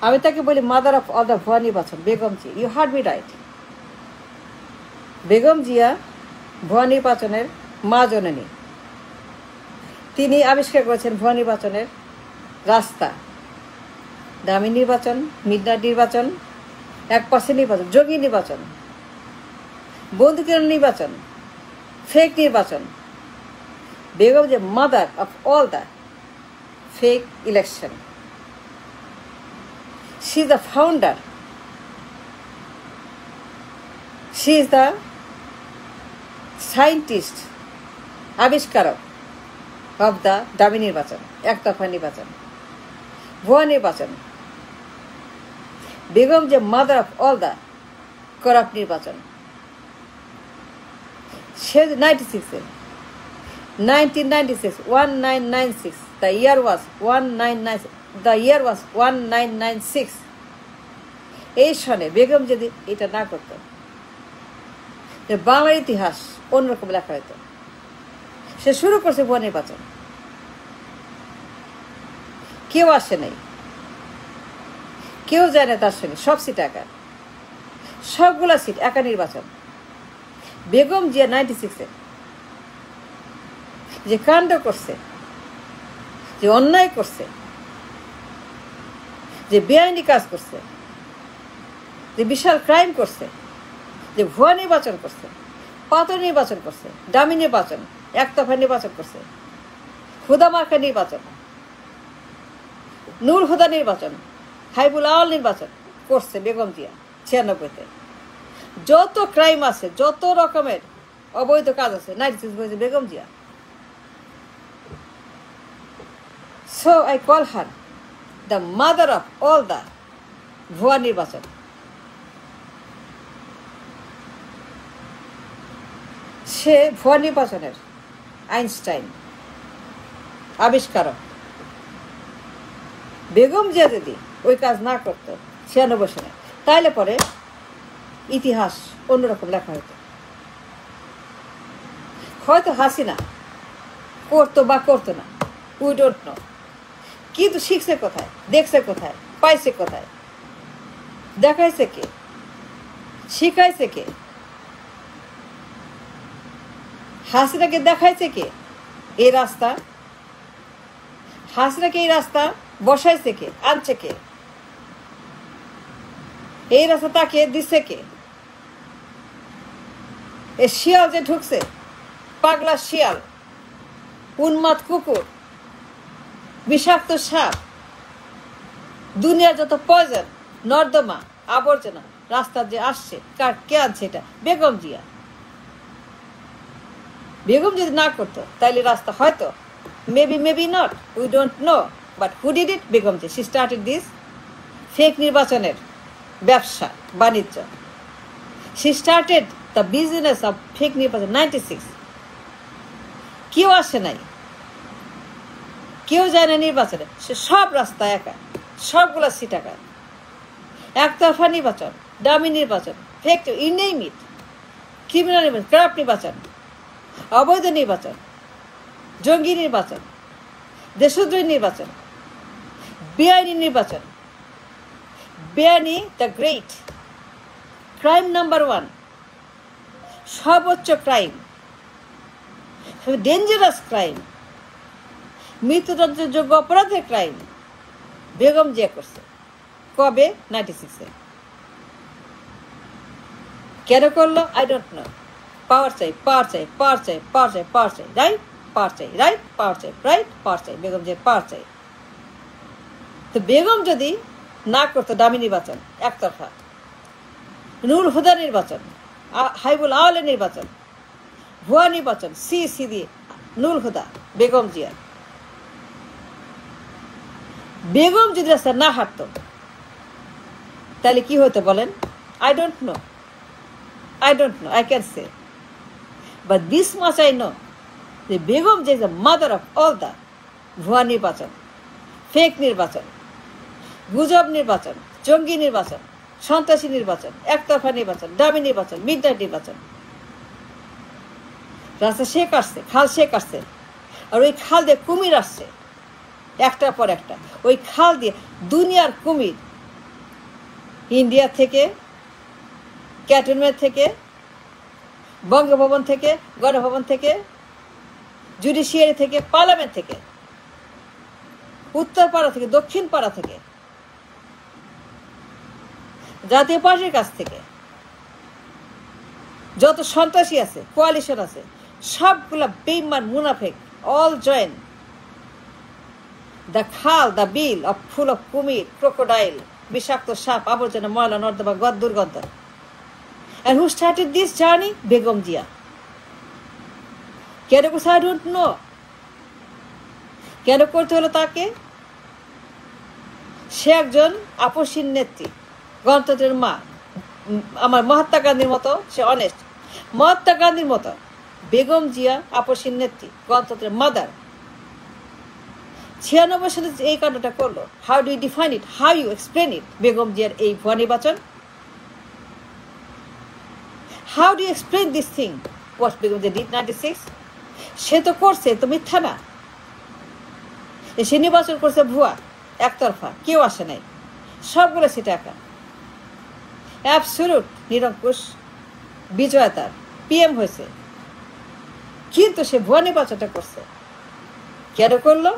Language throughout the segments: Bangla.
আমি তাকে বলি মাদার অফ অল দ্য ভুয়া নির্বাচন, বেগম জি। You heard me right. Begum Zia ভুয়া নির্বাচনের মা জননী। তিনি আবিষ্কার করেছেন ভুয়া নির্বাচনের রাস্তা, দামি নির্বাচন, মিডনাইট নির্বাচন, 1% নির্বাচন, জঙ্গি নির্বাচন, বন্দুকের নির্বাচন, ফেক নির্বাচন। বেগম যে mother of all the fake election. She is the founder. She is the scientist, আবিষ্কারক of the দামি নির্বাচন, একতরফা নির্বাচন, ভুয়া নির্বাচন। বেগম যে mother of all the corrupt নির্বাচন। সে 1996 the year was 1996। এই সনে বেগম যদি এটা না করত, বাংলার ইতিহাস অন্যরকম লেখা হইত। সে শুরু করছে ভুয়া নির্বাচন, কেউ আসে নাই, কেউ যায় না তার সঙ্গে। সব সিট একা, সবগুলা সিট একা নির্বাচন। বেগম জিয়া 96-এ যে কাণ্ড করছে, যে অন্যায় করছে, যে বেআইনি কাজ করছে, যে বিশাল ক্রাইম করছে, যে ভুয়া নির্বাচন করছে, পাথর নির্বাচন করছে, দামি নির্বাচন, একতরফা নির্বাচন করছে, হুদা মার্কা নির্বাচন, নূর হুদা নির্বাচন, হাইবুল আওয়াল নির্বাচন করছে বেগম জিয়া 96-তে। যত ক্রাইম আছে, যত রকমের অবৈধ কাজ আছে, 96 করেছে Begum Zia. So I call her the mother of all the ভুয়া নির্বাচন। সে ভুয়া নির্বাচনের আইনস্টাইন, আবিষ্কারক। বেগম জিয়া যদি ওই কাজ না করতো 96 সালে, তাহলে পরে ইতিহাস অন্যরকম লেখা হতো। হয়তো হাসিনা করতো বা করতো না, উই ডোন্ট নো। কিন্তু শিখছে কোথায়, দেখছে কোথায়, পাইছে কোথায়, দেখাইছে কে, শিখাইছে কে, হাসিনাকে দেখাইছে কে এই রাস্তা, হাসিনাকে এই রাস্তা বসাইছে কে, আনছে কে, এই রাস্তা তাকে দিচ্ছে কে। এ শিয়াল যে ঢুকছে, পাগলা শিয়াল, উন্মাদ কুকুর, বিষাক্ত সাপ, দুনিয়ার যত পয়জন, নর্দমা, আবর্জনা রাস্তা যে আসছে, কে আনছে? এটা বেগম জিয়া। বেগম যদি না করতো তাইলে রাস্তা হয়তো maybe not, we don't know, but who did it? Begum G. She started this fake নির্বাচনের ব্যবসা বাণিজ্য। She started the business of fake নির্বাচন 96। কেউ আসে নাই, কেউ যায় না নির্বাচনে। সে সব রাস্তা একা, সবগুলা সিট একা, একতরফা নির্বাচন, দামি নির্বাচন, fake, you name it, criminal নির্বাচন, কারাপ্ট নির্বাচন, অবৈধ নির্বাচন, জঙ্গি নির্বাচন, দেশদ্রোহী নির্বাচন, বেআইনি নির্বাচন, বেআইনি দ্য গ্রেট ক্রাইম নাম্বার 1, সর্বোচ্চ ক্রাইম, ডেঞ্জারাস ক্রাইম, মৃত্যুদণ্ডের যোগ্য অপরাধের ক্রাইম বেগম জিয়া করছে। কবে? 96-এ। কেন করলো? I don't no. পাওয়ার চাই, পাওয়ার চাই, পাওয়ার চাই, পাওয়ার চাই, পাওয়ার চাই, রাইট, পাওয়ার চাই, রাইট, পাওয়ার চাই, রাইট, পাওয়ার চাই, বেগম জিয়া পাওয়ার চাই। তো বেগম যদি না করতো দামি নির্বাচন, একতরফা, নূর হুদা নির্বাচন, হাইবুল আওয়ালের নির্বাচন, ভুয়া নির্বাচন, সি দিয়ে নূর হুদা, বেগম জিয়া, বেগম যদি রাস্তা না হাঁটতো তাহলে কি হতো বলেন? I don't no, I can say, but this much I know, যে বেগম যে মাদার অফ অল দ্য ভুয়া নির্বাচন, ফেক নির্বাচন, গুজব নির্বাচন, জঙ্গি নির্বাচন, সন্ত্রাসী নির্বাচন, একতরফা নির্বাচন, দামি নির্বাচন, মিডনাইট নির্বাচন। রাস্তা সে কাটছে, খাল সে কাটছে, আর ওই খাল দিয়ে কুমির আসছে একটার পর একটা। ওই খাল দিয়ে দুনিয়ার কুমির ইন্ডিয়া থেকে, ক্যান্টনমেন্ট থেকে, বঙ্গভবন থেকে, গণভবন থেকে, জুডিশিয়ারি থেকে, পার্লামেন্ট থেকে, উত্তরপাড়া থেকে, দক্ষিণ পাড়া থেকে, জাতীয় পার্টির কাছ থেকে যত সন্ত্রাসী আছে, কোয়ালিশন আছে, সবগুলা বেঈমান মুনাফিক, অল জয়েন দ্য খাল, the bill of full of কুমির, ক্রোকোডাইল, বিষাক্ত সাপ, আবর্জনা, ময়লা, নর্দমা, দুর্গন্ধ। And who started this journey? Begum Zia. কেন করছে? I don't know. কেন করতে হলো তাকে? সে একজন আপসীন নেত্রী, গণতন্ত্রের মা। আমার মহাত্মা গান্ধীর মতো সে অনেস্ট, মহাত্মা গান্ধীর মতো বেগম জিয়া আপসীন নেত্রী, গণতন্ত্রের মাদার। 96 সালে এই কাণ্ডটা করলো। How do you define it, how you explain it? Begum জিয়ার এই ভুয়া নির্বাচন, how do you explain this thing? What Begum Zia did 96? সে তো করছে, তো মিথ্যা না। সে নির্বাচন করছে ভুয়া, একতরফা, কেউ আসে নাই, সবগুলো সেটা একা, অ্যাবসলিউট নিরঙ্কুশ বিজয় তার, পিএম হয়েছে, কিন্তু সে ভুয়া নির্বাচনটা করছে। কেন করলো?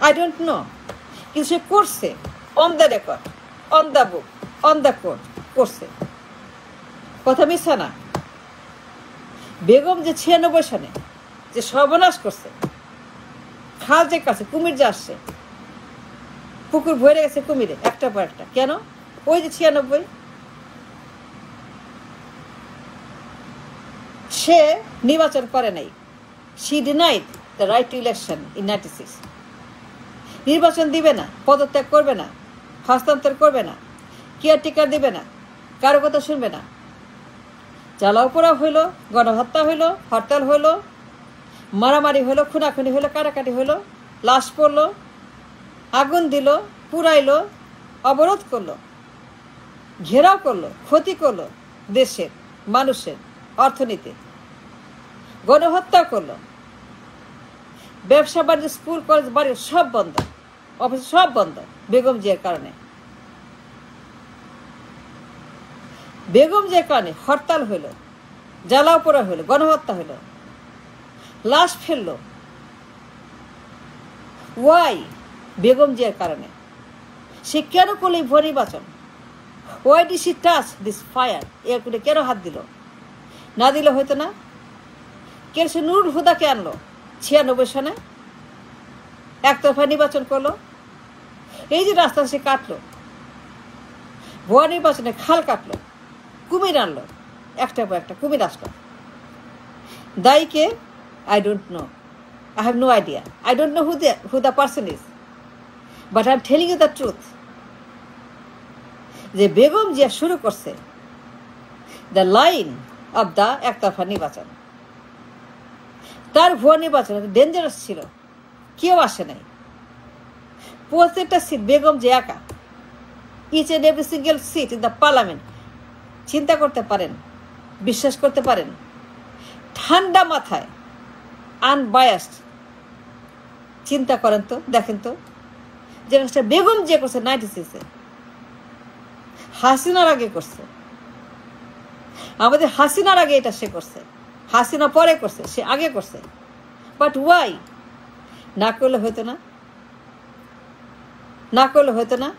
আই ডোন্ট নো, কিন্তু সে করছে। On the record, on the book, on the court করছে, কথা মিথ্যা না। বেগম যে 96 সালে যে সর্বনাশ করছে, খাল যে কাছে, কুমির যে আসছে, পুকুর ভরে গেছে কুমিরে একটা পর একটা। কেন? ওই যে 96 সে নির্বাচন করে নাই। She denied the right two election in 96। নির্বাচন দিবে না, পদত্যাগ করবে না, হস্তান্তর করবে না, কেয়ারটেকার দিবে না, কারো কথা শুনবে না। জ্বালাও পোড়া হইলো, গণহত্যা হইলো, হরতাল হইলো, মারামারি হইলো, খুনাখুনি হইলো, কাটাকাটি হইলো, লাশ পড়লো, আগুন দিল, পুড়াইলো, অবরোধ করলো, ঘেরাও করলো, ক্ষতি করলো দেশের মানুষের অর্থনীতি, গণহত্যা করলো, ব্যবসা বাণিজ্য, স্কুল, কলেজ, বাড়ি সব বন্ধ, অফিস সব বন্ধ বেগম জিয়ার কারণে। বেগম জিয়ার কারণে হরতাল হইল, জ্বালাও পোড়া হইল, গণহত্যা হইল, লাশ ফেললো। ওয়াই? বেগম জিয়ার কারণে। সে কেন করলো এই ভুয়া নির্বাচন? Why D C touch this fire? এর করে কেন হাত দিল? না দিলে হয়তো না। কেন সে নুরুল হুদাকে আনলো 96 সালে, একতরফা নির্বাচন করলো। এই যে রাস্তা সে কাটলো, ভুয়া নির্বাচনে খাল কাটলো, কুমির আনলো, একটা পর একটা কুমির আসলো। দায়ীকে? I don't know, I have no idea. I don't know who the person is. But I'm telling you the truth. যে বেগম জিয়া শুরু করছে দ্য লাইন অফ দ্য একতরফা নির্বাচন। তার ভুয়া নির্বাচন ডেঞ্জারাস ছিল, কেউ আসে নাই। প্রত্যেকটা সিট বেগম যে একা, each and every single seat in the parliament. চিন্তা করতে পারেন, বিশ্বাস করতে পারেন, ঠান্ডা মাথায়, আনবায়াসড চিন্তা করেন তো, দেখেন তো, যে কাজটা বেগম যে করছে 96-এ, হাসিনার আগে করছে। আমাদের হাসিনার আগে এটা সে করছে, হাসিনা পরে করছে, সে আগে করছে। But why? না করলে হইতো না, না করলে হইতো না।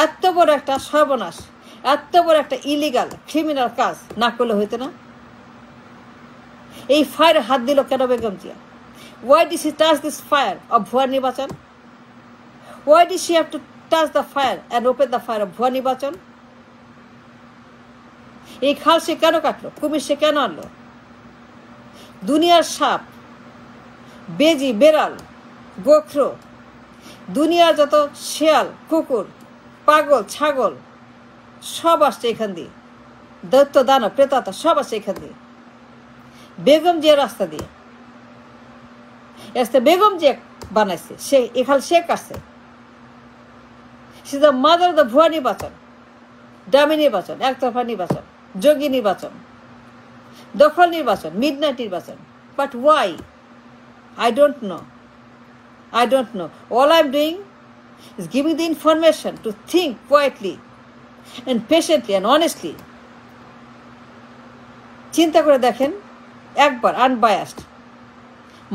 এত বড় একটা সর্বনাশ, এত বড় একটা ইলিগাল ক্রিমিনাল কাজ না করলে হইতো না। এই ফায়ার হাত দিল কেন Begum Zia? Why did she touch this fire of ভুয়া নির্বাচন? Why did she have to touch the fire and open the fire of ভুয়া নির্বাচন? এই খাল সে কেন কাটলো? কুমির সে কেন আনলো? দুনিয়ার সাপ, বেজি, বেড়াল, গোখরো, দুনিয়ার যত শেয়াল, কুকুর, পাগল, ছাগল সব আসছে এখান দিয়ে, দৈত্য, দানব, প্রেতাত্মা সব আসছে এখান দিয়ে, বেগম জিয়া রাস্তা দিয়ে। বেগম যে বানাইছে, সে এখাল সে কাটছে। সে দ্য মাদার অফ দ্য ভুয়া নির্বাচন, ডামি নির্বাচন, একতরফা নির্বাচন, যোগী নির্বাচন, দখল নির্বাচন, মিডনাইট নির্বাচন। But why? I don't know. I don't know. All I'm doing, is giving the information to think quietly and patiently and honestly. চিন্তা করে দেখেন একবার, আনবায়াসড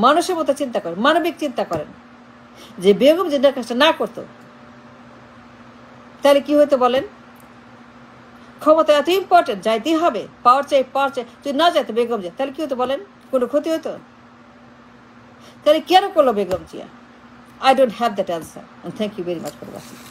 মানুষের মতো চিন্তা করেন, মানবিক চিন্তা করেন, যে বেগম যদি কাজটা না করতো তাহলে কি হতো বলেন? ক্ষমতা এত ইম্পর্টেন্ট, যাইতেই হবে, পাওয়ার চাই, যদি না যাইতো বেগম জিয়া তাহলে কি হতো বলেন? কোনো ক্ষতি হতো? তাহলে কেন করলো Begum Zia? I don't have that answer, and thank you very much for watching.